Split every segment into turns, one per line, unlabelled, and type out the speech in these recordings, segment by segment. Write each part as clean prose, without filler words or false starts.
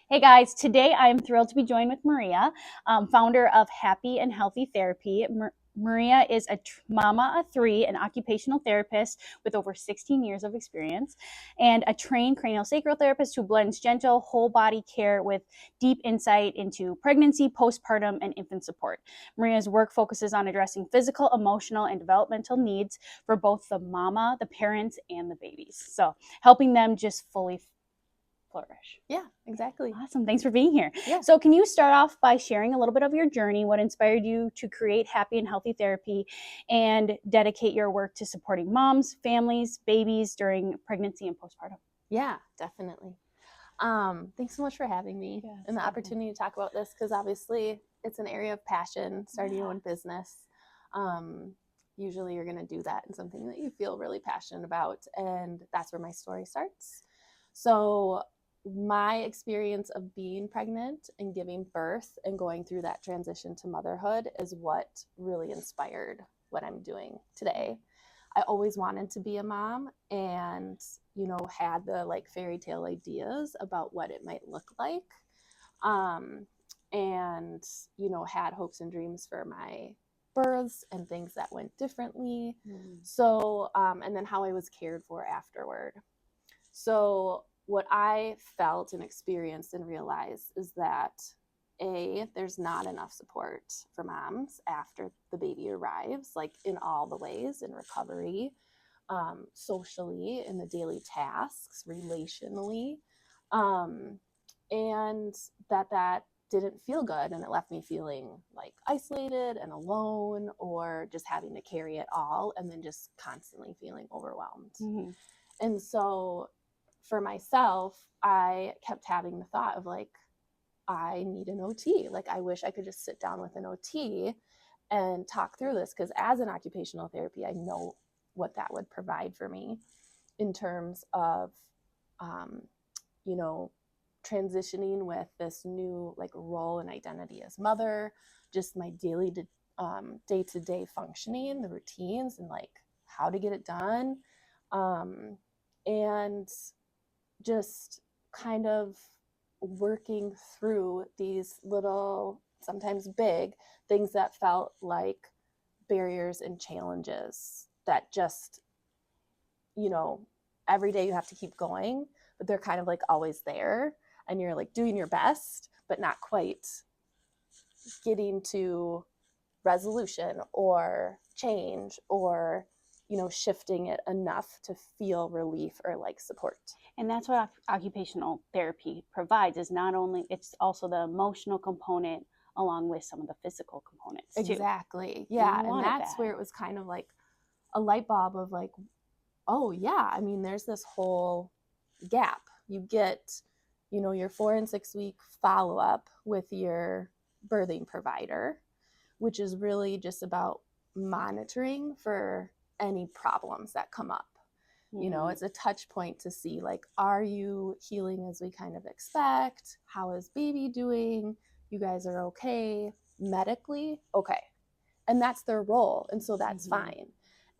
Hey guys, today I am thrilled to be joined with Maria, founder of Happy and Healthy Therapy. Maria is a mama of three, an occupational therapist with over 16 years of experience, and a trained craniosacral therapist who blends gentle, whole body care with deep insight into pregnancy, postpartum, and infant support. Maria's work focuses on addressing physical, emotional, and developmental needs for both the mama, the parents, and the babies. So helping them just fully flourish.
Yeah, exactly.
Awesome. Thanks for being here.
Yeah.
So, can you start off by sharing a little bit of your journey, what inspired you to create Happy and Healthy Therapy and dedicate your work to supporting moms, families, babies during pregnancy and postpartum?
Yeah, definitely. Thanks so much for having me and the opportunity to talk about this, because obviously it's an area of passion, starting your own business. Usually you're going to do that in something that you feel really passionate about, and that's where my story starts. So my experience of being pregnant and giving birth and going through that transition to motherhood is what really inspired what I'm doing today. I always wanted to be a mom and, had the like fairy tale ideas about what it might look like. And, had hopes and dreams for my births and things that went differently. So, and then how I was cared for afterward. So, what I felt and experienced and realized is that there's not enough support for moms after the baby arrives, like in all the ways, in recovery, socially, in the daily tasks, relationally, and that didn't feel good, and it left me feeling like isolated and alone, or just having to carry it all, and then just constantly feeling overwhelmed.
Mm-hmm.
And so for myself, I kept having the thought of like, I need an OT. Like, I wish I could just sit down with an OT and talk through this, because as an occupational therapy, I know what that would provide for me in terms of, transitioning with this new like role and identity as mother, just my daily day-to-day functioning, the routines, and like how to get it done, and just kind of working through these little, sometimes big things that felt like barriers and challenges that just, every day you have to keep going, but they're kind of like always there, and you're like doing your best, but not quite getting to resolution or change, or shifting it enough to feel relief or like support.
And that's what occupational therapy provides, is not only, it's also the emotional component along with some of the physical components too.
Exactly. Yeah. And that's where it was kind of like a light bulb of like, oh yeah, I mean, there's this whole gap. You get, your 4 and 6 week follow-up with your birthing provider, which is really just about monitoring for any problems that come up. It's a touch point to see like, are you healing as we kind of expect? How is baby doing? You guys are okay medically? Okay. And that's their role. And so that's fine.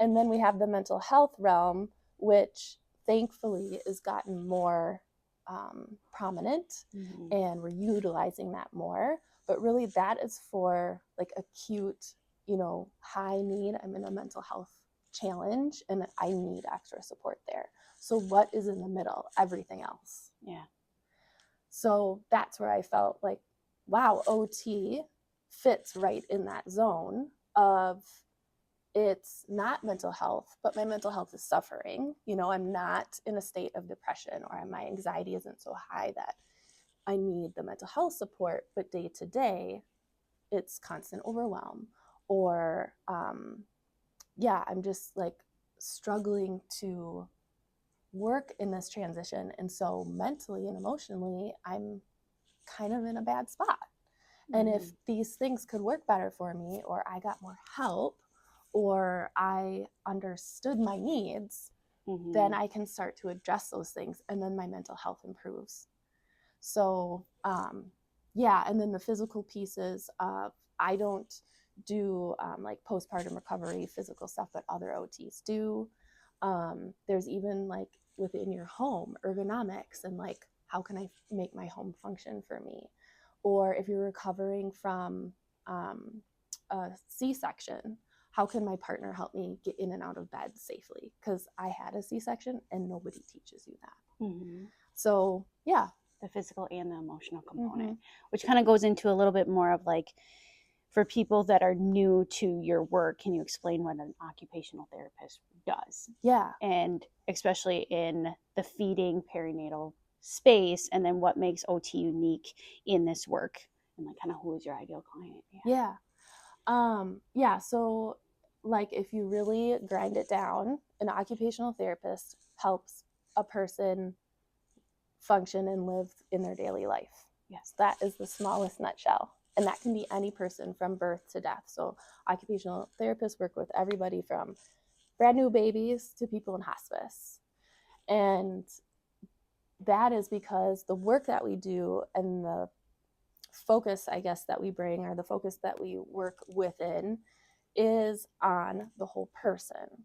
And then we have the mental health realm, which thankfully has gotten more prominent, and we're utilizing that more. But really that is for like acute, high need. I'm in a mental health challenge and I need extra support there. So what is in the middle? Everything else.
Yeah.
So that's where I felt like, wow, OT fits right in that zone of, it's not mental health, but my mental health is suffering. I'm not in a state of depression, or my anxiety isn't so high that I need the mental health support, but day to day, it's constant overwhelm, or I'm just like struggling to work in this transition. And so mentally and emotionally, I'm kind of in a bad spot. And if these things could work better for me, or I got more help, or I understood my needs, then I can start to address those things, and then my mental health improves. So, and then the physical pieces of, I don't do like postpartum recovery physical stuff, but other OTs do. There's even like within your home ergonomics and like how can I make my home function for me? Or if you're recovering from a C-section, how can my partner help me get in and out of bed safely? Because I had a C-section and nobody teaches you that.
Mm-hmm.
So yeah,
the physical and the emotional component, which kind of goes into a little bit more of like, for people that are new to your work, can you explain what an occupational therapist does?
Yeah.
And especially in the feeding perinatal space, and then what makes OT unique in this work, and like kind of who is your ideal client?
Yeah. So like if you really grind it down, an occupational therapist helps a person function and live in their daily life. Yes, that is the smallest nutshell. And that can be any person from birth to death. So occupational therapists work with everybody from brand new babies to people in hospice. And that is because the work that we do and the focus, I guess, that we bring, or the focus that we work within, is on the whole person.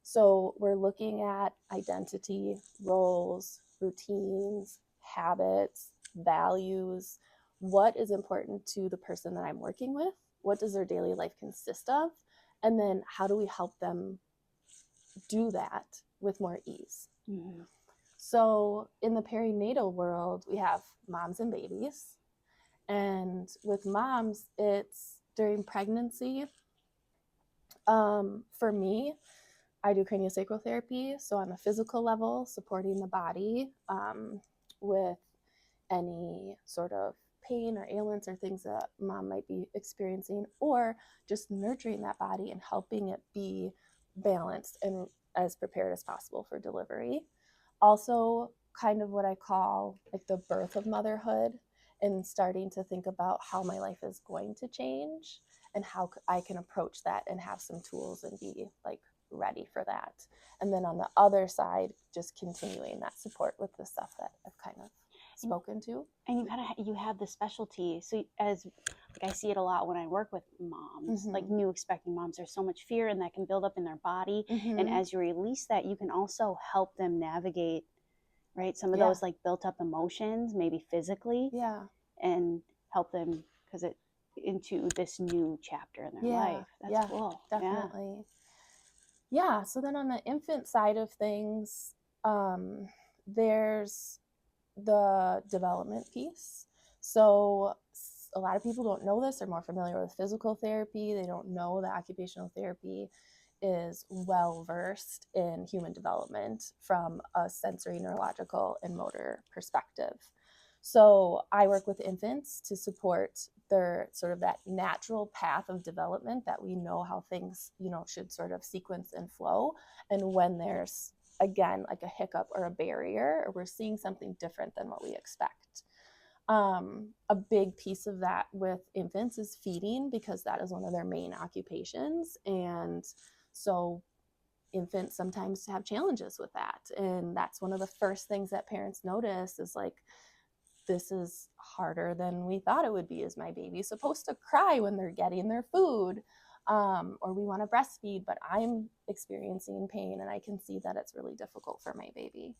So we're looking at identity, roles, routines, habits, values. What is important to the person that I'm working with? What does their daily life consist of? And then how do we help them do that with more ease? Mm-hmm. So in the perinatal world, we have moms and babies. And with moms, it's during pregnancy. For me, I do craniosacral therapy. So on the physical level, supporting the body with any sort of pain or ailments or things that mom might be experiencing, or just nurturing that body and helping it be balanced and as prepared as possible for delivery. Also, kind of what I call like the birth of motherhood, and starting to think about how my life is going to change and how I can approach that and have some tools and be like ready for that. And then on the other side, just continuing that support with the stuff that I've kind of spoken to.
And you kind of you have the specialty. So as like I see it a lot when I work with moms, like new expecting moms, there's so much fear and that can build up in their body. And as you release that, you can also help them navigate, right, some of those like built up emotions, maybe physically, and help them because it into this new chapter in their life. That's cool.
Definitely. Yeah. So then on the infant side of things, there's the development piece. So a lot of people don't know this. They're more familiar with physical therapy. They don't know that occupational therapy is well versed in human development from a sensory, neurological, and motor perspective. So I work with infants to support their sort of that natural path of development that we know how things, should sort of sequence and flow. And when there's, again, like a hiccup or a barrier, or we're seeing something different than what we expect. A big piece of that with infants is feeding, because that is one of their main occupations. And so infants sometimes have challenges with that. And that's one of the first things that parents notice is like, this is harder than we thought it would be. Is my baby supposed to cry when they're getting their food? Or we want to breastfeed, but I'm experiencing pain and I can see that it's really difficult for my baby.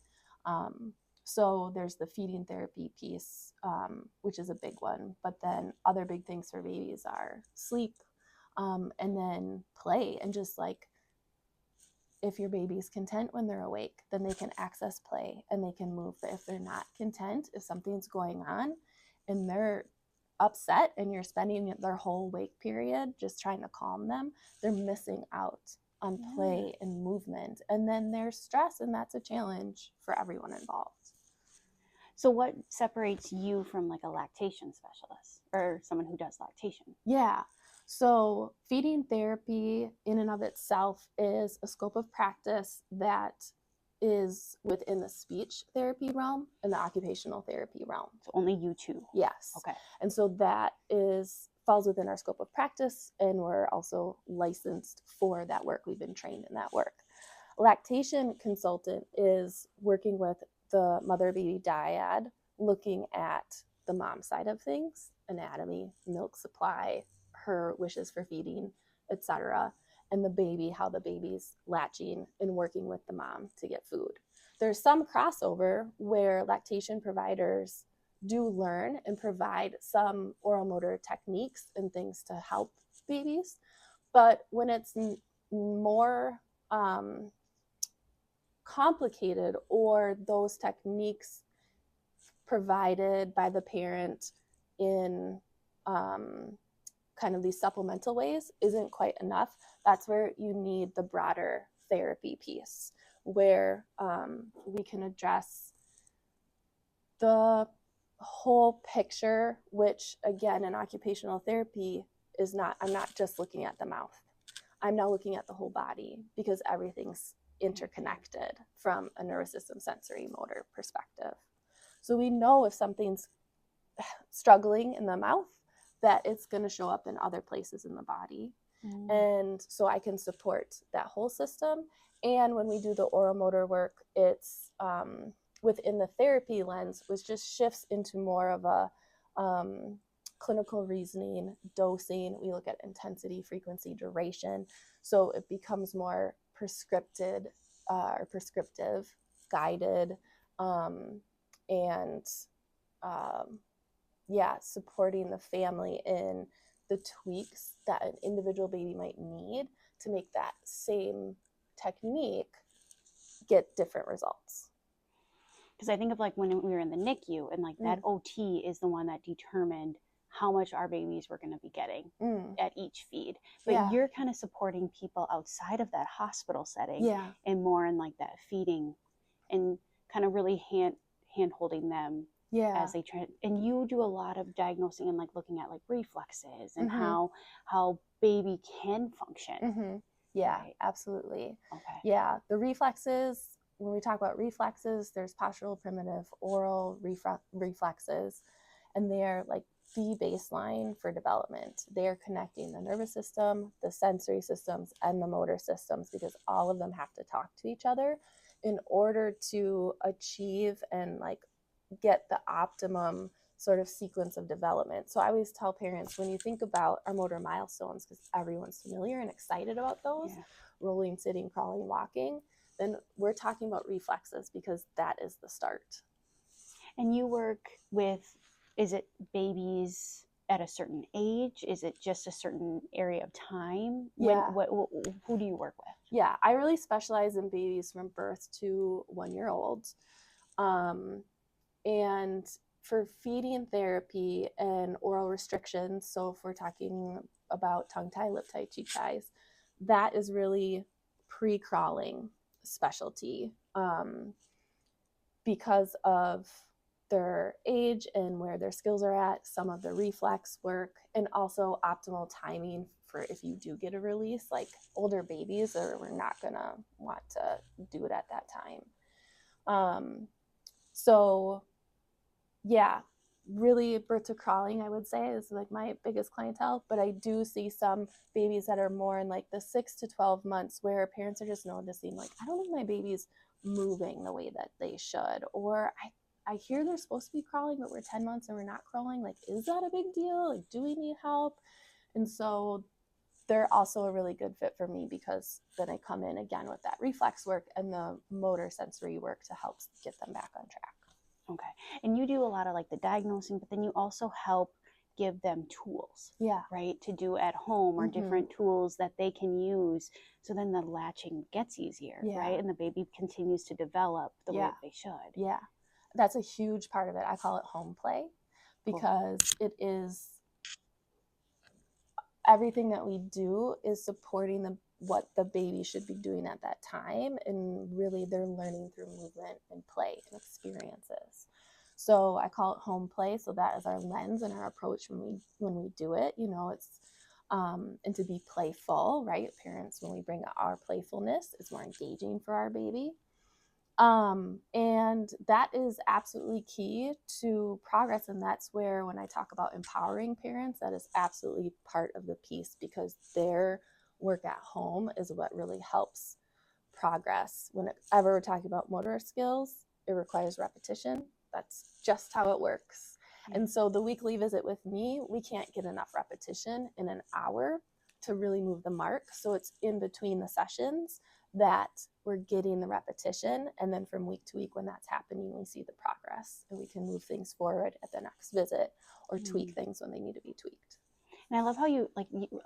So there's the feeding therapy piece, which is a big one. But then other big things for babies are sleep, and then play. And just like, if your baby's content when they're awake, then they can access play and they can move. But if they're not content, if something's going on and they're upset and you're spending their whole wake period just trying to calm them, they're missing out on play and movement. And then there's stress, and that's a challenge for everyone involved.
So what separates you from like a lactation specialist or someone who does lactation?
Yeah. So feeding therapy in and of itself is a scope of practice that is within the speech therapy realm and the occupational therapy realm.
So only you two?
Yes.
Okay.
And so that falls within our scope of practice, and we're also licensed for that work. We've been trained in that work. Lactation consultant is working with the mother-baby dyad, looking at the mom side of things, anatomy, milk supply, her wishes for feeding, etc., and the baby, how the baby's latching and working with the mom to get food. There's some crossover where lactation providers do learn and provide some oral motor techniques and things to help babies. But when it's more complicated, or those techniques provided by the parent in kind of these supplemental ways isn't quite enough, that's where you need the broader therapy piece, where we can address the whole picture, which again in occupational therapy is not, I'm not just looking at the mouth, I'm now looking at the whole body, because everything's interconnected from a nervous system, sensory, motor perspective. So we know if something's struggling in the mouth, that it's going to show up in other places in the body. And so I can support that whole system. And when we do the oral motor work, it's within the therapy lens, which just shifts into more of a clinical reasoning, dosing. We look at intensity, frequency, duration. So it becomes more prescriptive, guided, and supporting the family in the tweaks that an individual baby might need to make that same technique get different results.
Because I think of like when we were in the NICU, and like that OT is the one that determined how much our babies were going to be getting at each feed. But you're kind of supporting people outside of that hospital setting, and more in like that feeding, and kind of really hand holding them as they try. And you do a lot of diagnosing and like looking at like reflexes and how baby can function.
Right. Absolutely.
Okay.
Yeah, the reflexes, when we talk about reflexes, there's postural, primitive, oral reflexes, and they're like the baseline for development. They're connecting the nervous system, the sensory systems, and the motor systems, because all of them have to talk to each other in order to achieve and like get the optimum sort of sequence of development. So I always tell parents, when you think about our motor milestones, because everyone's familiar and excited about those, rolling, sitting, crawling, walking, then we're talking about reflexes, because that is the start.
And you work with, is it babies at a certain age? Is it just a certain area of time? Who do you work with?
Yeah, I really specialize in babies from birth to 1 year old. And for feeding therapy and oral restrictions, so if we're talking about tongue tie, lip tie, cheek ties, that is really pre-crawling specialty, because of their age and where their skills are at, some of the reflex work, and also optimal timing for if you do get a release. Like older babies, we're not gonna want to do it at that time. So yeah, really birth to crawling, I would say, is like my biggest clientele. But I do see some babies that are more in like the 6 to 12 months, where parents are just noticing, like, I don't think my baby's moving the way that they should, or I hear they're supposed to be crawling, but we're 10 months and we're not crawling. Like, is that a big deal? Like, do we need help? And so they're also a really good fit for me, because then I come in again with that reflex work and the motor sensory work to help get them back on track.
Okay. And you do a lot of like the diagnosing, but then you also help give them tools, right, to do at home, or different tools that they can use. So then the latching gets easier, right? And the baby continues to develop the way that they should.
Yeah. That's a huge part of it. I call it home play, because it is everything that we do is supporting what the baby should be doing at that time, and really they're learning through movement and play and experiences. So I call it home play. So that is our lens and our approach when we do it. You know, it's and to be playful, right? Parents, when we bring our playfulness, it's more engaging for our baby. And that is absolutely key to progress. And that's where, when I talk about empowering parents, that is absolutely part of the piece, because their work at home is what really helps progress. Whenever we're talking about motor skills, it requires repetition. That's just how it works. And so the weekly visit with me, we can't get enough repetition in an hour to really move the mark. So it's in between the sessions that we're getting the repetition. And then from week to week, when that's happening, we see the progress and we can move things forward at the next visit or tweak things when they need to be tweaked.
And I love how you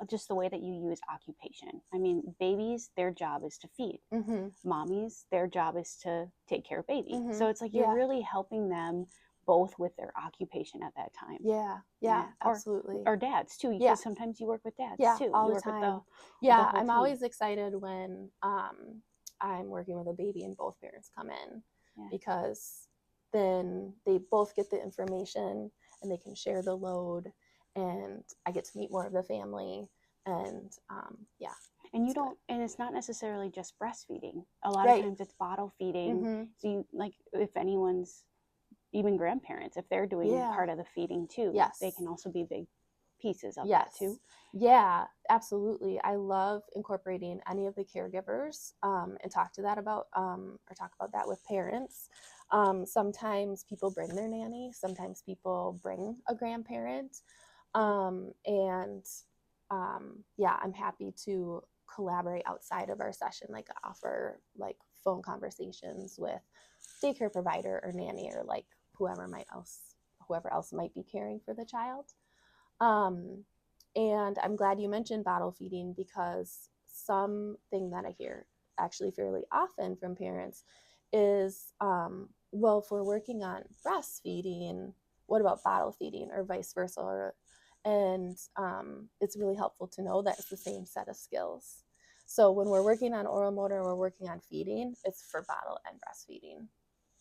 just the way that you use occupation. I mean, babies, their job is to feed. Mommies, their job is to take care of baby. So it's like you're really helping them both with their occupation at that time.
Yeah, absolutely.
Or dads too, because sometimes you work with dads too.
All
you
the
work
time.
With the whole
I'm
team.
always excited when I'm working with a baby and both parents come in, because then they both get the information and they can share the load, and I get to meet more of the family, and
and you don't good. And it's not necessarily just breastfeeding. A lot of times it's bottle feeding. So you, like, if anyone's, even grandparents, if they're doing part of the feeding too, they can also be big pieces of that too.
Yeah, absolutely. I love incorporating any of the caregivers and talk about that with parents. Sometimes people bring their nanny, sometimes people bring a grandparent. I'm happy to collaborate outside of our session, like offer like phone conversations with daycare provider or nanny, or like whoever else might be caring for the child. And I'm glad you mentioned bottle feeding, because something that I hear actually fairly often from parents is, well, if we're working on breastfeeding, what about bottle feeding, or vice versa? And it's really helpful to know that it's the same set of skills. So when we're working on oral motor, we're working on feeding, it's for bottle and breastfeeding.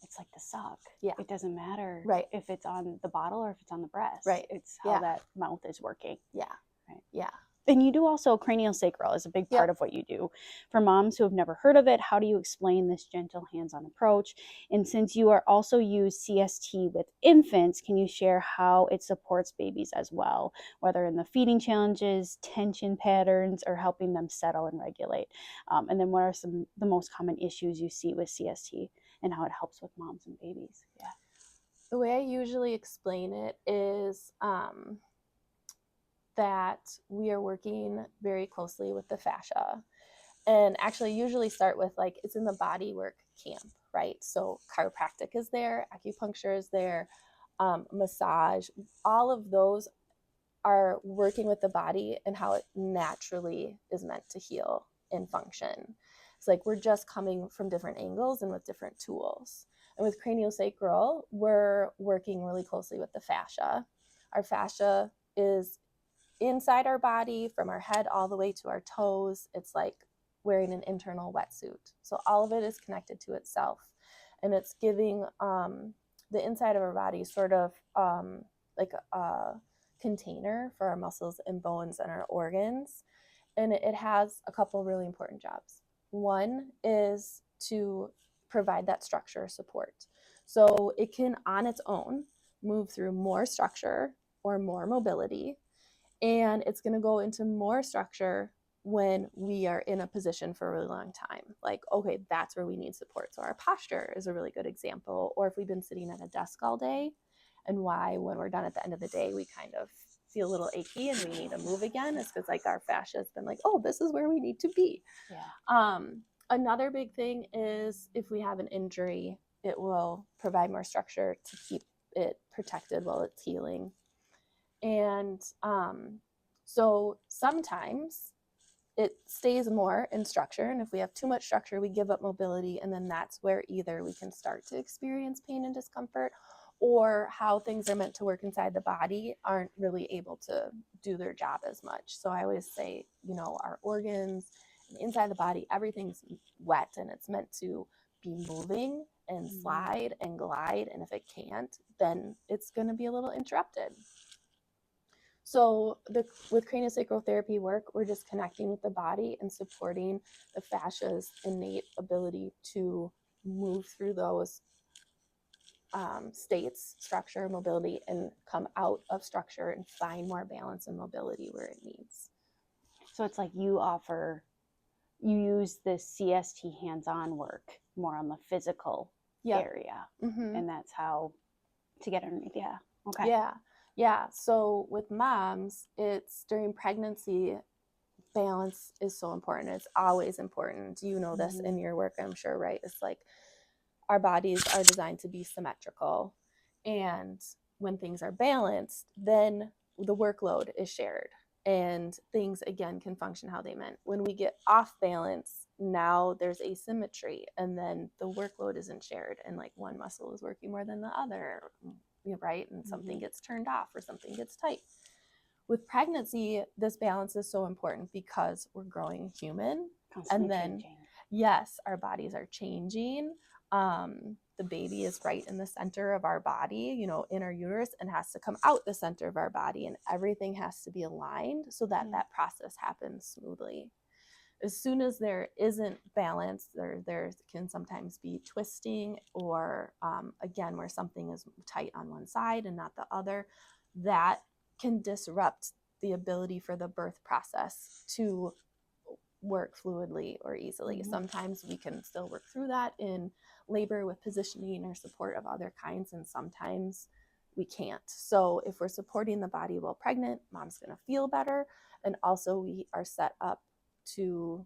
It's like the suck.
Yeah.
It doesn't matter if it's on the bottle or if it's on the breast. It's how that mouth is working.
Yeah.
And you do also craniosacral is a big part of what you do. For moms who have never heard of it, how do you explain this gentle hands-on approach? And since you are also use CST with infants, can you share how it supports babies as well, whether in the feeding challenges, tension patterns, or helping them settle and regulate? And then what are the most common issues you see with CST and how it helps with moms and babies?
The way I usually explain it is that we are working very closely with the fascia, and actually usually start with, like, it's in the body work camp, right? So chiropractic is there, acupuncture is there, massage, all of those are working with the body and how it naturally is meant to heal and function. It's like we're just coming from different angles and with different tools. And with craniosacral, we're working really closely with the fascia. Our fascia is inside our body, from our head all the way to our toes. It's like wearing an internal wetsuit. So all of it is connected to itself. And it's giving the inside of our body sort of like a container for our muscles and bones and our organs. And it has a couple really important jobs. One is to provide that structure support. So it can on its own move through more structure or more mobility. And it's going to go into more structure when we are in a position for a really long time. Like, okay, that's where we need support. So our posture is a really good example. Or if we've been sitting at a desk all day, and why when we're done at the end of the day, we kind of feel a little achy and we need to move again, is because like our fascia has been like, oh, this is where we need to be. Another big thing is if we have an injury, it will provide more structure to keep it protected while it's healing. And so sometimes it stays more in structure. And if we have too much structure, we give up mobility. And then that's where either we can start to experience pain and discomfort, or how things are meant to work inside the body aren't really able to do their job as much. So I always say, our organs, inside the body, everything's wet and it's meant to be moving and slide and glide. And if it can't, then it's going to be a little interrupted. So with craniosacral therapy work, we're just connecting with the body and supporting the fascia's innate ability to move through those states, structure, mobility, and come out of structure and find more balance and mobility where it needs.
So it's like you use the CST hands-on work more on the physical area. And that's how to get underneath.
Okay. Yeah. So with moms, it's during pregnancy, balance is so important. It's always important. You know this
Mhm.
in your work, I'm sure, right? It's like our bodies are designed to be symmetrical. And when things are balanced, then the workload is shared and things again can function how they meant. When we get off balance, now there's asymmetry and then the workload isn't shared and like one muscle is working more than the other, right? And something gets turned off or something gets tight. With pregnancy, this balance is so important because we're growing human.
Constantly
And then,
changing.
yes, our bodies are changing. The baby is right in the center of our body, you know, in our uterus, and has to come out the center of our body, and everything has to be aligned so that that process happens smoothly. As soon as there isn't balance, there can sometimes be twisting or, again, where something is tight on one side and not the other. That can disrupt the ability for the birth process to work fluidly or easily. Sometimes we can still work through that in labor with positioning or support of other kinds, and sometimes we can't. So if we're supporting the body while pregnant, mom's going to feel better, and also we are set up to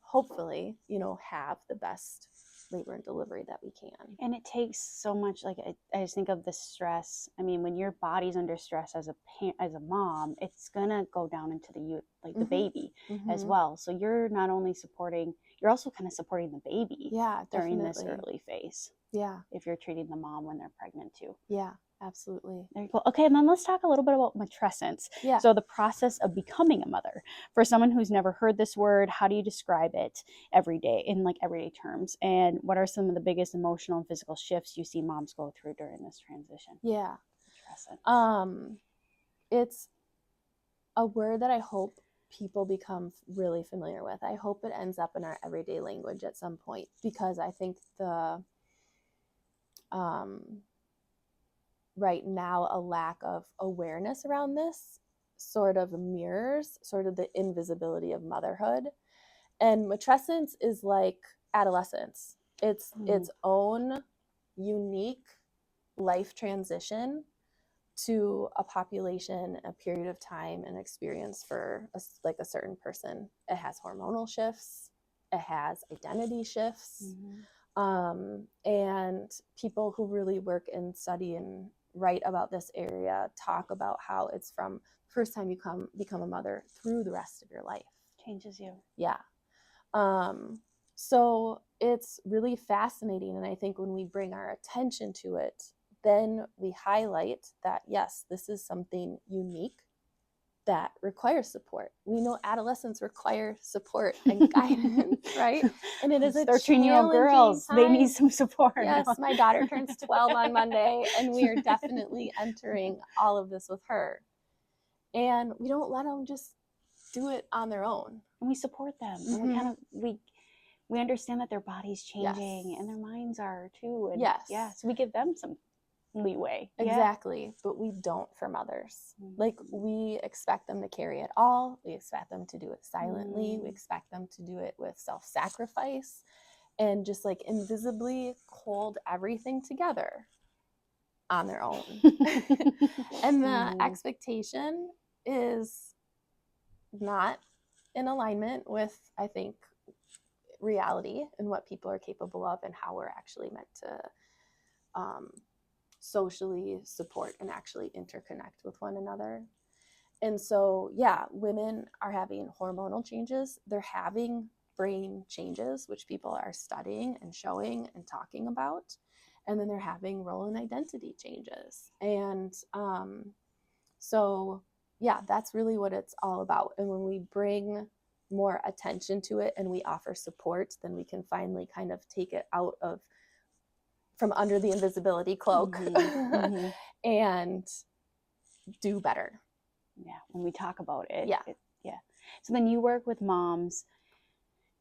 hopefully, you know, have the best labor and delivery that we can.
And it takes so much, like I just think of the stress. I mean, when your body's under stress as a mom, it's gonna go down into the baby as well. So you're not only supporting, you're also kind of supporting the baby during this early phase.
Yeah.
If you're treating the mom when they're pregnant too.
Yeah, absolutely.
There you go. Okay, and then let's talk a little bit about matrescence.
Yeah.
So the process of becoming a mother. For someone who's never heard this word, how do you describe it every day in like everyday terms? And what are some of the biggest emotional and physical shifts you see moms go through during this transition?
Yeah.
Matrescence.
It's a word that I hope people become really familiar with. I hope it ends up in our everyday language at some point, because I think the right now a lack of awareness around this sort of mirrors sort of the invisibility of motherhood. And matrescence is like adolescence. It's its own unique life transition to a population, a period of time, and experience for a certain person. It has hormonal shifts. It has identity shifts. And people who really work and study and write about this area talk about how it's from the first time you become a mother through the rest of your life.
Changes you.
Yeah. So it's really fascinating. And I think when we bring our attention to it, then we highlight that, yes, this is something unique that requires support. We know adolescents require support and guidance, right? And it is a
13-year-old girls,
time.
they need some support.
Yes, my daughter turns 12 on Monday, and we are definitely entering all of this with her. And we don't let them just do it on their own.
And we support them. And we kind of, we understand that their body's changing and their minds are too. And so we give them some leeway.
Exactly. But we don't for mothers. Like, we expect them to carry it all. We expect them to do it silently. We expect them to do it with self-sacrifice and just like invisibly hold everything together on their own. And the expectation is not in alignment with, I think, reality and what people are capable of and how we're actually meant to socially support and actually interconnect with one another. And so, yeah, women are having hormonal changes. They're having brain changes, which people are studying and showing and talking about. And then they're having role and identity changes. And so, yeah, that's really what it's all about. And when we bring more attention to it and we offer support, then we can finally kind of take it out of from under the invisibility cloak and do better.
Yeah, when we talk about it.
Yeah.
So then you work with moms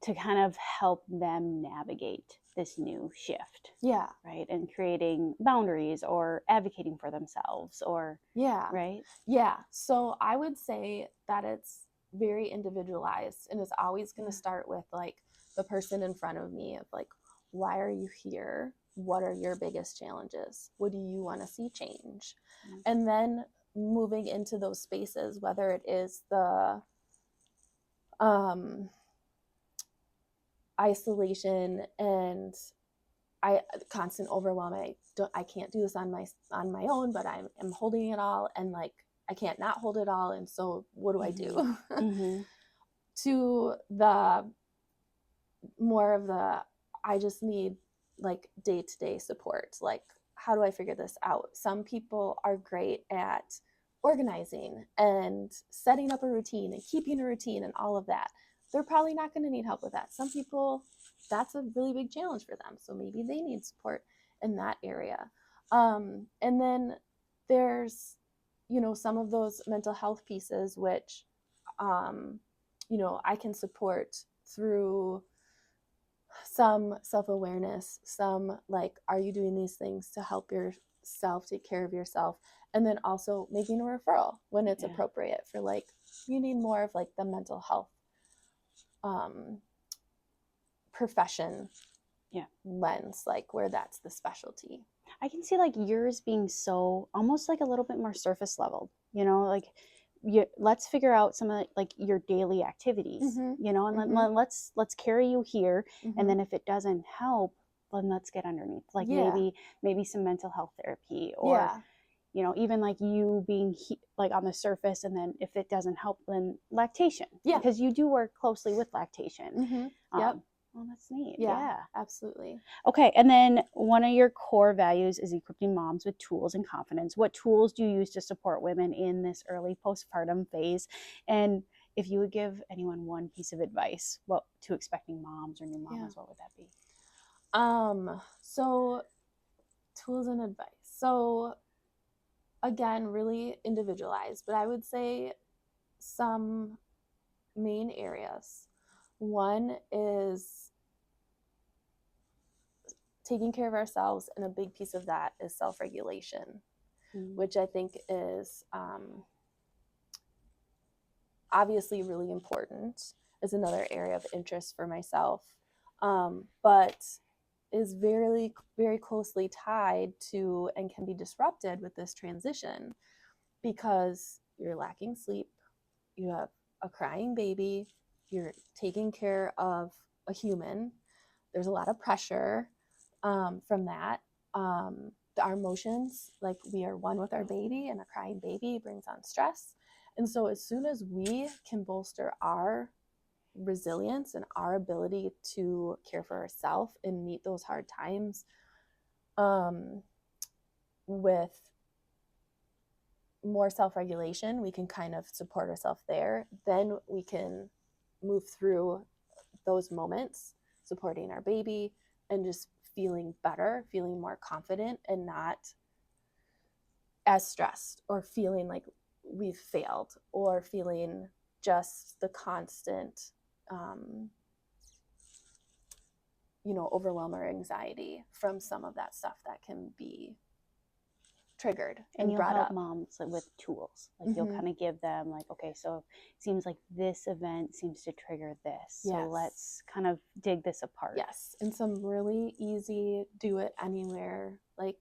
to kind of help them navigate this new shift.
Yeah.
Right? And creating boundaries or advocating for themselves or, right?
Yeah. So I would say that it's very individualized, and it's always going to start with like the person in front of me of like, why are you here? What are your biggest challenges? What do you want to see change? And then moving into those spaces, whether it is the isolation and constant overwhelm. I can't do this on my own, but I'm holding it all, and like I can't not hold it all, and so what do I do?
Mm-hmm.
To the more of the, I just need like day-to-day support. Like, how do I figure this out? Some people are great at organizing and setting up a routine and keeping a routine and all of that. They're probably not going to need help with that. Some people, that's a really big challenge for them, so maybe they need support in that area. And then there's, some of those mental health pieces which I can support through some self-awareness, some like, are you doing these things to help yourself take care of yourself? And then also making a referral when it's appropriate for like, you need more of like the mental health profession lens, like where that's the specialty.
I can see like yours being so almost like a little bit more surface level, like let's figure out some of like your daily activities, and let's carry you here. And then if it doesn't help, then let's get underneath, like maybe some mental health therapy, or even like you being like on the surface, and then if it doesn't help, then lactation, because you do work closely with lactation. Well, that's neat. Yeah,
absolutely.
Okay, and then one of your core values is equipping moms with tools and confidence. What tools do you use to support women in this early postpartum phase? And if you would give anyone one piece of advice, what to expecting moms or new mamas, what would that be?
So tools and advice. So again, really individualized, but I would say some main areas. One is taking care of ourselves, and a big piece of that is self-regulation, which I think is obviously really important, is another area of interest for myself, but is very, very closely tied to and can be disrupted with this transition, because you're lacking sleep, you have a crying baby, you're taking care of a human. There's a lot of pressure from that. Our emotions, like we are one with our baby, and a crying baby brings on stress. And so as soon as we can bolster our resilience and our ability to care for ourselves and meet those hard times with more self-regulation, we can kind of support ourselves there. Then we can move through those moments supporting our baby and just feeling better, feeling more confident, and not as stressed or feeling like we've failed, or feeling just the constant overwhelm or anxiety from some of that stuff that can be triggered and
you'll
brought
help
up.
moms with tools, like you'll kind of give them like, okay, so it seems like this event seems to trigger this, so let's kind of dig this apart.
Yes, and some really easy do it anywhere, like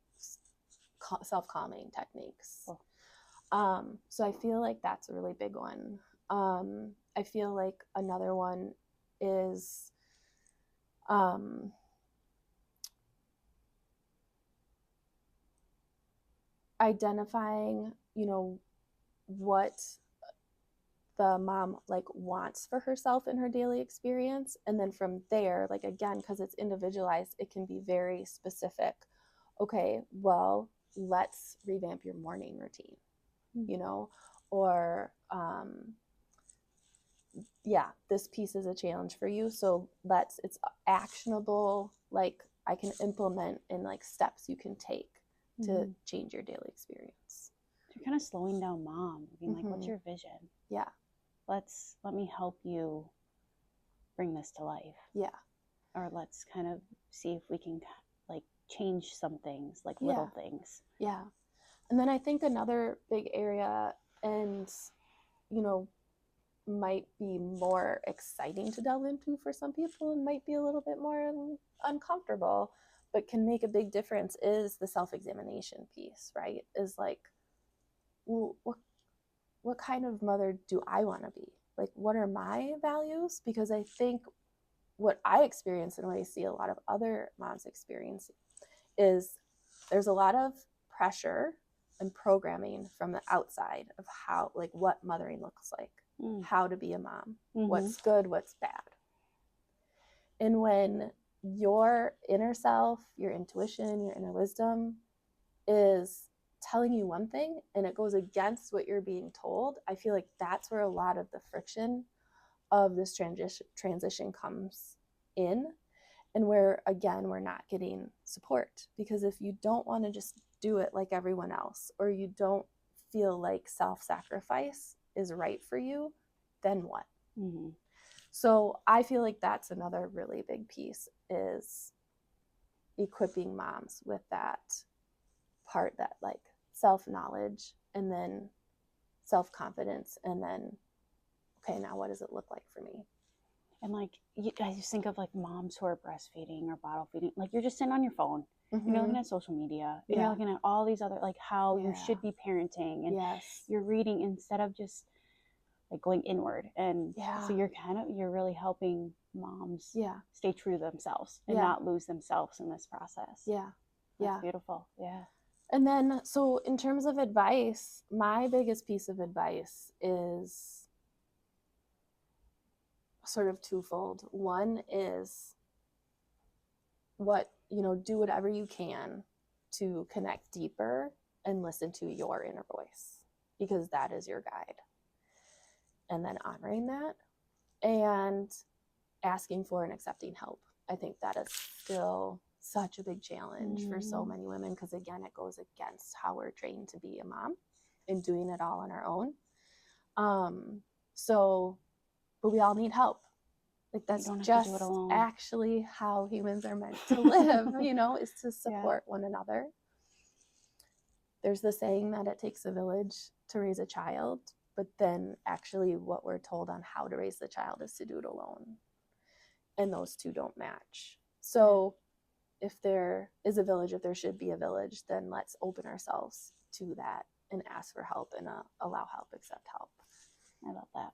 self-calming techniques. So I feel like that's a really big one. I feel like another one is identifying, what the mom like wants for herself in her daily experience, and then from there, like again, because it's individualized, it can be very specific. Okay, well, let's revamp your morning routine, or this piece is a challenge for you, so it's actionable, like I can implement, in like steps you can take to change your daily experience.
You're kind of slowing down mom, being like, what's your vision? Let me help you bring this to life. Or let's kind of see if we can like change some things, like little things.
And then I think another big area, and might be more exciting to delve into for some people, and might be a little bit more uncomfortable, but can make a big difference, is the self-examination piece, right? Is like, well, what kind of mother do I want to be? like, what are my values? Because I think what I experience and what I see a lot of other moms experience is there's a lot of pressure and programming from the outside of how, like, what mothering looks like, how to be a mom, what's good, what's bad. And when your inner self, your intuition, your inner wisdom is telling you one thing and it goes against what you're being told, I feel like that's where a lot of the friction of this transition comes in, and where, again, we're not getting support. Because if you don't want to just do it like everyone else, or you don't feel like self-sacrifice is right for you, then what? So I feel like that's another really big piece, is equipping moms with that part, that like self-knowledge, and then self-confidence, and then, okay, now what does it look like for me?
And like, I just think of like moms who are breastfeeding or bottle feeding, like you're just sitting on your phone, you're looking at social media, and you're looking at all these other, like how you should be parenting, and you're reading instead of just like going inward. And so you're really helping moms stay true to themselves and not lose themselves in this process. That's beautiful.
And then, so in terms of advice, my biggest piece of advice is sort of twofold. One is do whatever you can to connect deeper and listen to your inner voice, because that is your guide. And then honoring that and asking for and accepting help. I think that is still such a big challenge for so many women, because again, it goes against how we're trained to be a mom and doing it all on our own. But we all need help. Like, that's just actually how humans are meant to live, is to support one another. There's the saying that it takes a village to raise a child, but then actually what we're told on how to raise the child is to do it alone. And those two don't match. So if there is a village, if there should be a village, then let's open ourselves to that and ask for help, and allow help, accept help.
I love that.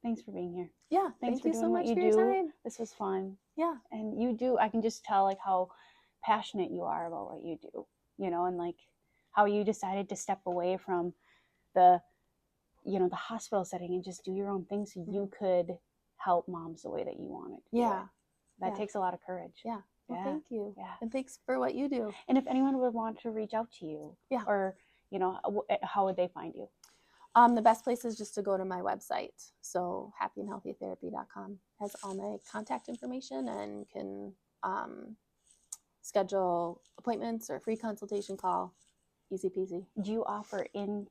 Thanks for being here.
Yeah,
thanks
for
doing
so much
what you
for
do.
your time.
This was fun.
Yeah.
And I can just tell like how passionate you are about what you do, and like how you decided to step away from the hospital setting and just do your own thing so you could help moms the way that you wanted to. That takes a lot of courage.
Well, thank you.
Yeah.
And thanks for what you do.
And if anyone would want to reach out to you, or how would they find you?
The best place is just to go to my website. So happyandhealthytherapy.com has all my contact information, and can schedule appointments or a free consultation call. Easy peasy.
Do you offer do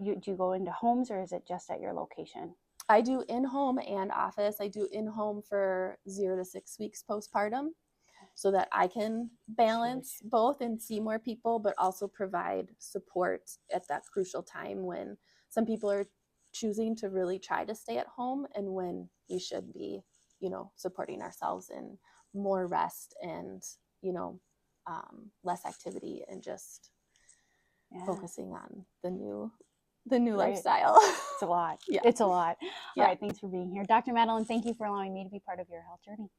you go into homes, or is it just at your location?
I do in-home and office. I do in-home for 0 to 6 weeks postpartum, so that I can balance both and see more people, but also provide support at that crucial time when some people are choosing to really try to stay at home, and when we should be, supporting ourselves in more rest and, less activity, and just focusing on the new lifestyle.
It's a lot. It's a lot. All right. Thanks for being here. Dr. Madeline, thank you for allowing me to be part of your health journey.